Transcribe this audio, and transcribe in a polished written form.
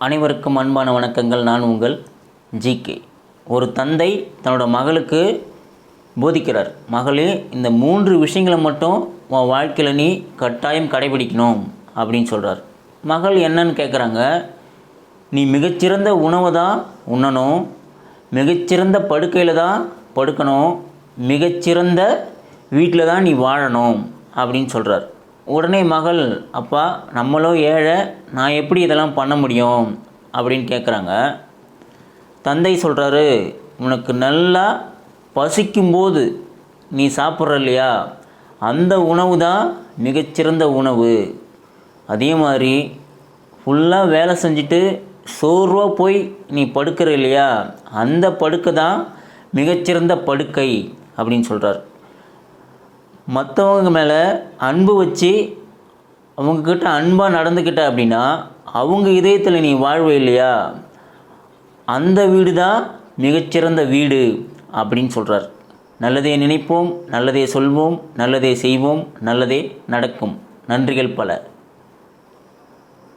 அனைவருக்கும் அன்பான வணக்கங்கள். நான் உங்கள் ஜிகே. ஒரு தந்தை தன்னோட மகளுக்கு போதிக்கிறார். மகளே, இந்த 3 விஷயங்களை மட்டும் உன் வாழ்க்கையில் நீ கட்டாயம் கடைபிடிக்கணும் அப்படின்னு சொல்கிறார். மகள் என்னன்னு கேட்குறாங்க. நீ மிகச்சிறந்த உணவை தான் உண்ணணும், மிகச்சிறந்த படுக்கையில் தான் படுக்கணும், மிகச்சிறந்த வீட்டில் தான் நீ வாழணும் அப்படின்னு சொல்கிறார். உடனே மகள், அப்பா நம்மளோ ஏழை, நான் எப்படி இதெல்லாம் பண்ண முடியும் அப்படின்னு கேட்குறாங்க. தந்தை சொல்கிறாரு, உனக்கு நல்லா பசிக்கும்போது நீ சாப்பிட்ற இல்லையா, அந்த உணவு தான் மிகச்சிறந்த உணவு. அதே மாதிரி ஃபுல்லாக வேலை செஞ்சுட்டு சோர்வாக போய் நீ படுக்கிற இல்லையா, அந்த படுக்கை தான் மிகச்சிறந்த படுக்கை அப்படின்னு சொல்கிறார். மற்றவங்க மேலே அன்பு வச்சு அவங்கக்கிட்ட அன்பாக நடந்துக்கிட்ட அப்படின்னா அவங்க இதயத்தில் நீ வாழ்வே இல்லையா, அந்த வீடு தான் மிகச்சிறந்த வீடு அப்படின்னு சொல்கிறார். நல்லதே நினைப்போம், நல்லதே சொல்வோம், நல்லதே செய்வோம், நல்லதே நடக்கும். நன்றிகள் பல.